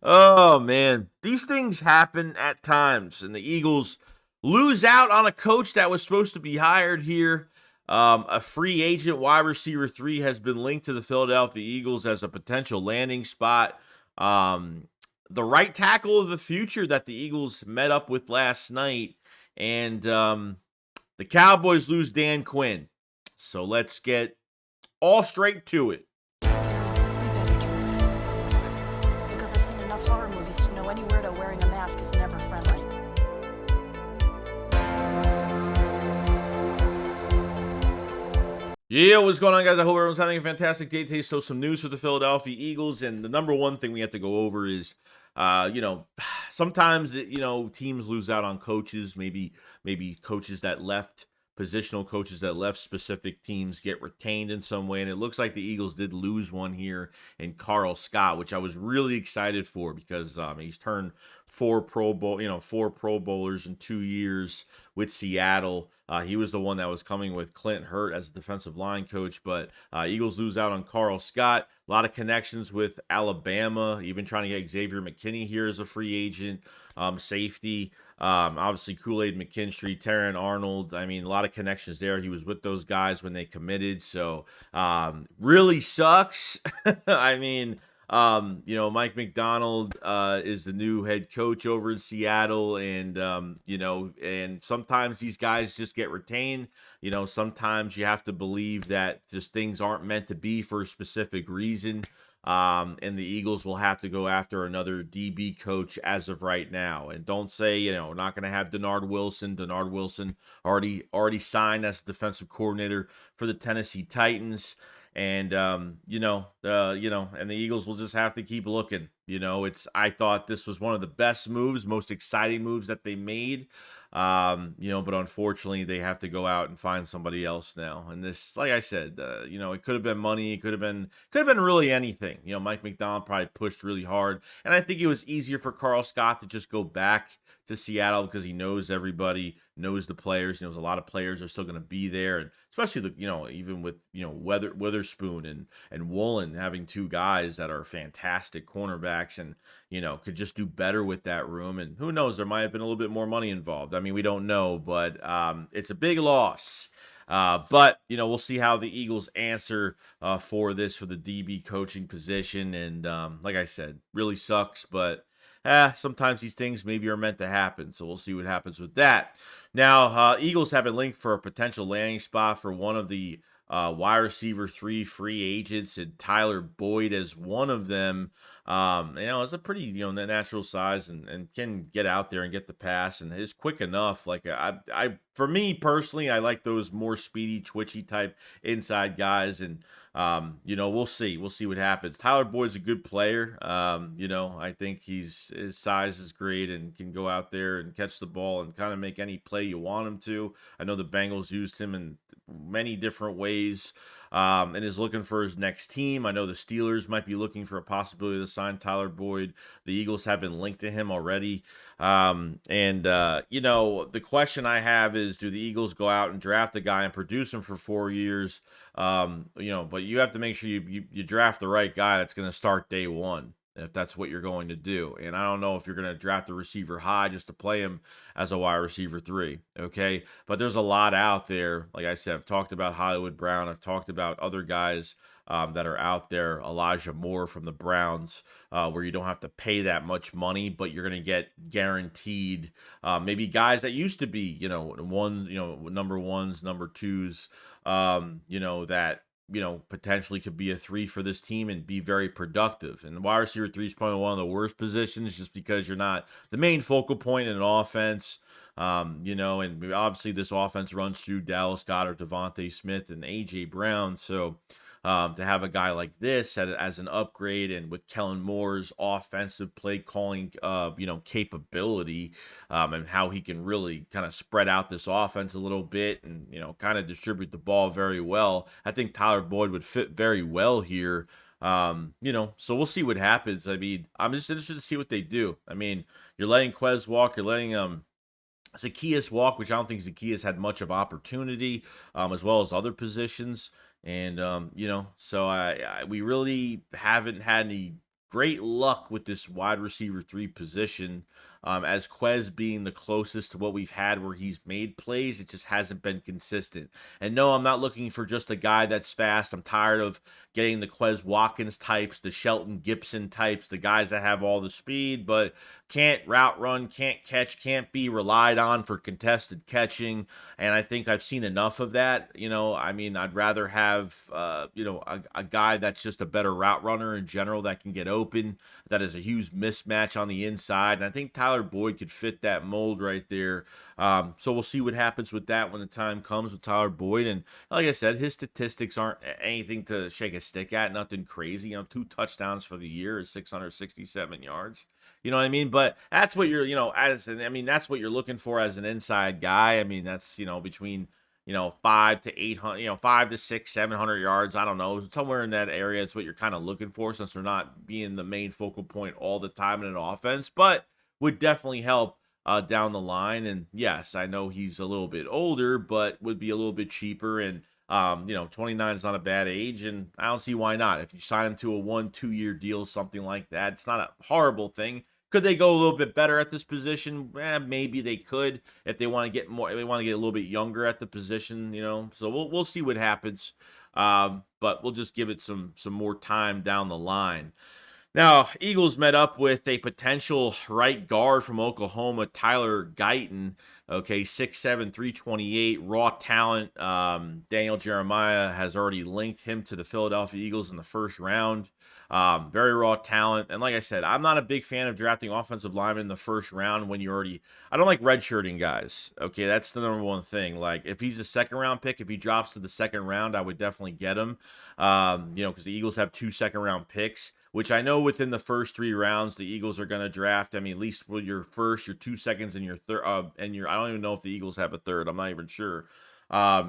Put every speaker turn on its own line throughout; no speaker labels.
Oh man, these things happen at times, and the Eagles lose out on a coach that was supposed to be hired here. A free agent wide receiver three has been linked to the Philadelphia Eagles as a potential landing spot. Um, the right tackle of the future that the Eagles met up with last night, and the Cowboys lose Dan Quinn. So let's get all straight to it.
We better turn around. Because I've seen enough horror movies to know any weirdo wearing a mask is never friendly.
Yeah, what's going on, guys? I hope everyone's having a fantastic day today. So, some news for the Philadelphia Eagles, and the number one thing we have to go over is, sometimes teams lose out on coaches. Maybe coaches that left, positional coaches that left specific teams get retained in some way, and it looks like the Eagles did lose one here in Carl Scott, which I was really excited for because he's turned four four Pro Bowlers in 2 years with Seattle. He was the one that was coming with Clint Hurt as a defensive line coach, but Eagles lose out on Carl Scott. A lot of connections with Alabama, even trying to get Xavier McKinney here as a free agent, safety. Obviously, Kool-Aid McKinstry, Terran Arnold. I mean, a lot of connections there. He was with those guys when they committed, so really sucks. I mean, Mike McDonald is the new head coach over in Seattle, and and sometimes these guys just get retained. Sometimes you have to believe that just things aren't meant to be for a specific reason. And the Eagles will have to go after another DB coach as of right now. And don't say, we're not going to have Denard Wilson. Denard Wilson already signed as defensive coordinator for the Tennessee Titans. And and the Eagles will just have to keep looking. I thought this was one of the best moves, most exciting moves that they made. But unfortunately they have to go out and find somebody else now. And this, like I said, it could have been money, it could have been really anything. Mike McDonald probably pushed really hard. And I think it was easier for Carl Scott to just go back to Seattle because he knows everybody, knows the players. There's a lot of players are still going to be there, and especially even with Witherspoon and Woolen having two guys that are fantastic cornerbacks and could just do better with that room. And who knows, there might have been a little bit more money involved. I mean, we don't know, but it's a big loss. But we'll see how the Eagles answer for the DB coaching position. And like I said, really sucks, but sometimes these things maybe are meant to happen. So we'll see what happens with that. Now, Eagles have been linked for a potential landing spot for one of the wide receiver three free agents, and Tyler Boyd as one of them. It's a pretty natural size and can get out there and get the pass and is quick enough. Like for me personally, I like those more speedy, twitchy type inside guys, and we'll see what happens. Tyler Boyd's a good player. I think his size is great and can go out there and catch the ball and kind of make any play you want him to. I know the Bengals used him in many different ways. And is looking for his next team. I know the Steelers might be looking for a possibility to sign Tyler Boyd. The Eagles have been linked to him already. The question I have is, do the Eagles go out and draft a guy and produce him for 4 years? But you have to make sure you draft the right guy that's going to start day one, if that's what you're going to do. And I don't know if you're going to draft a receiver high just to play him as a wide receiver three. Okay. But there's a lot out there. Like I said, I've talked about Hollywood Brown. I've talked about other guys that are out there. Elijah Moore from the Browns, where you don't have to pay that much money, but you're going to get guaranteed maybe guys that used to be, number ones, number twos, that potentially could be a three for this team and be very productive. And the wide receiver three is probably one of the worst positions just because you're not the main focal point in an offense. And obviously this offense runs through Dallas Goedert, Devontae Smith, and AJ Brown. So to have a guy like this as an upgrade, and with Kellen Moore's offensive play calling, capability, and how he can really kind of spread out this offense a little bit and, kind of distribute the ball very well. I think Tyler Boyd would fit very well here. So we'll see what happens. I mean, I'm just interested to see what they do. I mean, you're letting Quez walk, you're letting Zacchaeus walk, which I don't think Zacchaeus had much of opportunity, as well as other positions. And so we really haven't had any great luck with this wide receiver 3 position. As Quez being the closest to what we've had where he's made plays, it just hasn't been consistent. And no, I'm not looking for just a guy that's fast. I'm tired of getting the Quez Watkins types, the Shelton Gibson types, the guys that have all the speed, but can't route run, can't catch, can't be relied on for contested catching. And I think I've seen enough of that. I mean, I'd rather have, a guy that's just a better route runner in general that can get open, that is a huge mismatch on the inside. And I think Tyler Boyd could fit that mold right there. So we'll see what happens with that when the time comes with Tyler Boyd. And like I said, his statistics aren't anything to shake a stick at, nothing crazy. 2 touchdowns for the year is 667 yards. You know what I mean? But that's what that's what you're looking for as an inside guy. I mean, that's, between, 5 to 800, 5 to 6, 700 yards. I don't know. Somewhere in that area. It's what you're kind of looking for since they're not being the main focal point all the time in an offense, but would definitely help down the line. And yes, I know he's a little bit older, but would be a little bit cheaper. And 29 is not a bad age, and I don't see why not. If you sign him to a 1-2 year deal, something like that, it's not a horrible thing. Could they go a little bit better at this position? Maybe they could if they want to get more. They want to get a little bit younger at the position, So we'll see what happens. But we'll just give it some more time down the line. Now, Eagles met up with a potential right guard from Oklahoma, Tyler Guyton. Okay, 6'7", 328, raw talent. Daniel Jeremiah has already linked him to the Philadelphia Eagles in the first round. Very raw talent. And like I said, I'm not a big fan of drafting offensive linemen in the first round when I don't like redshirting guys. Okay, that's the number one thing. Like, if he's a second round pick, if he drops to the second round, I would definitely get him. Because the Eagles have 2 second round picks, which I know within the first 3 rounds, the Eagles are going to draft. I mean, at least for your first, your 2 seconds, and your third, I don't even know if the Eagles have a third. I'm not even sure. I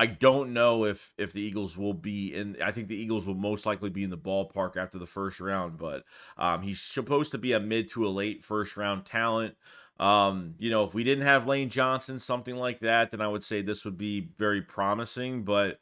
don't know if the Eagles will be in. I think the Eagles will most likely be in the ballpark after the first round, but he's supposed to be a mid to a late first round talent. If we didn't have Lane Johnson, something like that, then I would say this would be very promising. But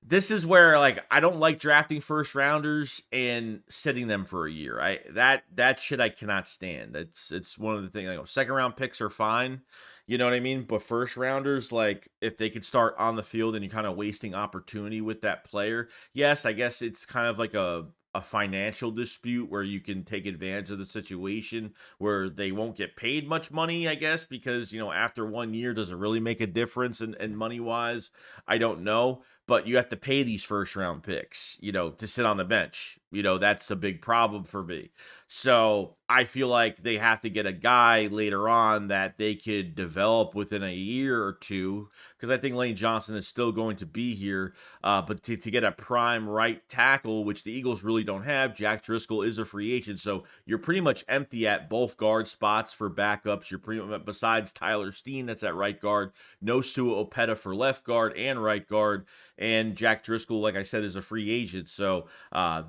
this is where, like, I don't like drafting first rounders and sitting them for a year. That shit I cannot stand. It's one of the things. Second round picks are fine, you know what I mean. But first rounders, like, if they could start on the field and you're kind of wasting opportunity with that player, yes, I guess it's kind of like a financial dispute where you can take advantage of the situation where they won't get paid much money, I guess, because, after 1 year, does it really make a difference in money wise? I don't know. But you have to pay these first round picks, to sit on the bench. That's a big problem for me. So I feel like they have to get a guy later on that they could develop within a year or two, because I think Lane Johnson is still going to be here. But to get a prime right tackle, which the Eagles really don't have, Jack Driscoll is a free agent. So you're pretty much empty at both guard spots for backups. You're pretty much, besides Tyler Steen, that's at right guard, no Sua Opeta for left guard and right guard. And Jack Driscoll, like I said, is a free agent. So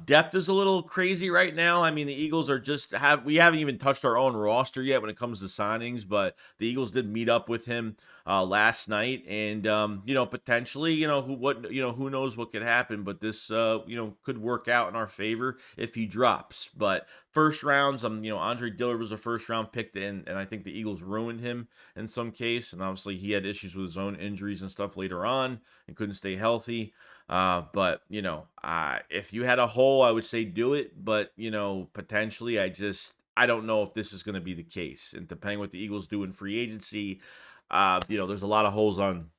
depth is a little crazy right now. I mean, the Eagles we haven't even touched our own roster yet when it comes to signings, but the Eagles did meet up with him last night, and potentially, who knows what could happen, but this could work out in our favor if he drops. But first rounds, Andre Dillard was a first round pick, and I think the Eagles ruined him in some case, and obviously he had issues with his own injuries and stuff later on and couldn't stay healthy. But if you had a hole, I would say do it, but potentially, I don't know if this is going to be the case, and depending what the Eagles do in free agency, there's a lot of holes on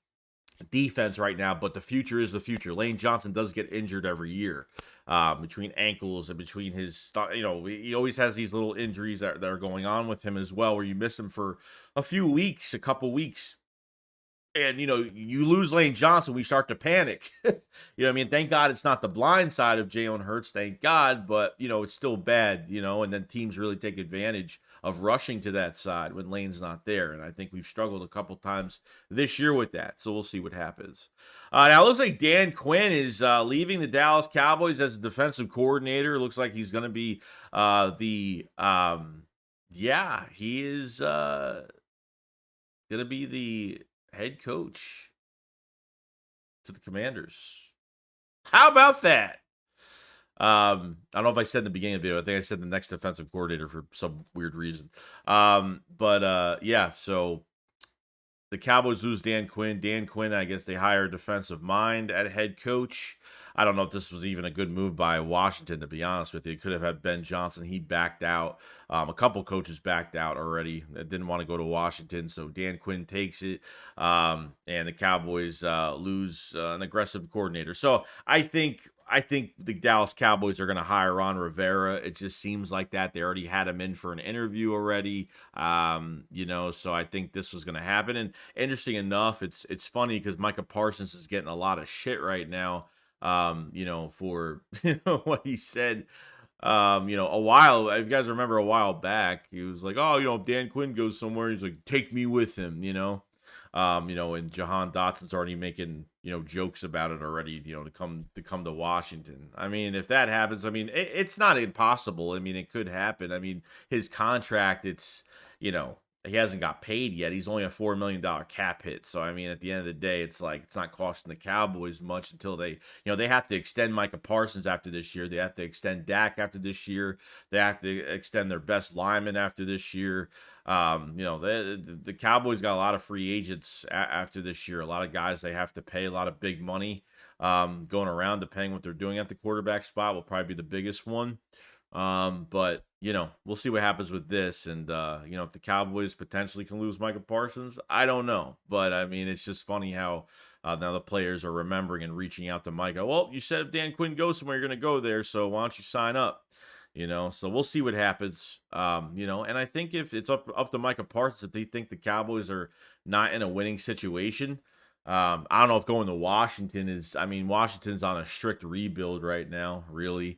defense right now, but the future is the future. Lane Johnson does get injured every year, between ankles and between his, he always has these little injuries that are going on with him as well, where you miss him for a couple weeks. And, you lose Lane Johnson, we start to panic. You know what I mean? Thank God it's not the blind side of Jalen Hurts, thank God. But, it's still bad, and then teams really take advantage of rushing to that side when Lane's not there. And I think we've struggled a couple times this year with that. So we'll see what happens. Now, it looks like Dan Quinn is leaving the Dallas Cowboys as a defensive coordinator. It looks like he's going to be he is going to be the head coach to the Commanders. How about that? I don't know if I said in the beginning of the video. I think I said the next defensive coordinator for some weird reason. Yeah, so the Cowboys lose Dan Quinn. Dan Quinn, I guess they hire a defensive mind at head coach. I don't know if this was even a good move by Washington, to be honest with you. It could have had Ben Johnson. He backed out. A couple coaches backed out already. Didn't want to go to Washington, so Dan Quinn takes it. And the Cowboys lose an aggressive coordinator. So I think the Dallas Cowboys are going to hire Ron Rivera. It just seems like that. They already had him in for an interview already. So I think this was going to happen. And interesting enough, it's funny because Micah Parsons is getting a lot of shit right now. For what he said. If you guys remember a while back, he was like, "Oh, if Dan Quinn goes somewhere, he's like, take me with him." And Jahan Dotson's already making jokes about it already. To come to Washington. I mean, if that happens, I mean, it's not impossible. I mean, it could happen. I mean, his contract, he hasn't got paid yet. He's only a $4 million cap hit. So I mean, at the end of the day, it's like it's not costing the Cowboys much until they have to extend Micah Parsons after this year. They have to extend Dak after this year. They have to extend their best lineman after this year. The Cowboys got a lot of free agents after this year. A lot of guys they have to pay a lot of big money going around, depending what they're doing at the quarterback spot, will probably be the biggest one. But we'll see what happens with this. And if the Cowboys potentially can lose Micah Parsons, I don't know. But I mean, it's just funny how now the players are remembering and reaching out to Micah. Well, you said if Dan Quinn goes somewhere, you're going to go there. So why don't you sign up? So we'll see what happens. And I think if it's up to Micah Parsons, if they think the Cowboys are not in a winning situation, I don't know if going to Washington Washington's on a strict rebuild right now, really.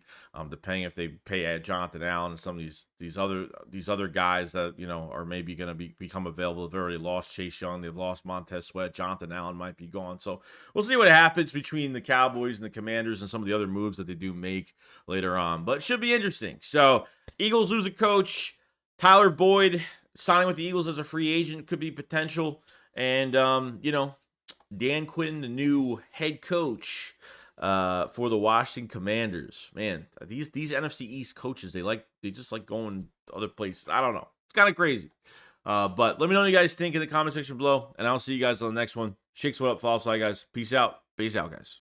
Depending if they pay Jonathan Allen and some of these other guys that are maybe going to become available. They've already lost Chase Young, they've lost Montez Sweat, Jonathan Allen might be gone. So we'll see what happens between the Cowboys and the Commanders and some of the other moves that they do make later on. But it should be interesting. So Eagles lose a coach. Tyler Boyd signing with the Eagles as a free agent could be potential. And Dan Quinn, the new head coach for the Washington Commanders. Man, these NFC East coaches, they just like going to other places. I don't know. It's kind of crazy. But let me know what you guys think in the comment section below, and I'll see you guys on the next one. Shakes, what up, follow, guys. Peace out. Peace out, guys.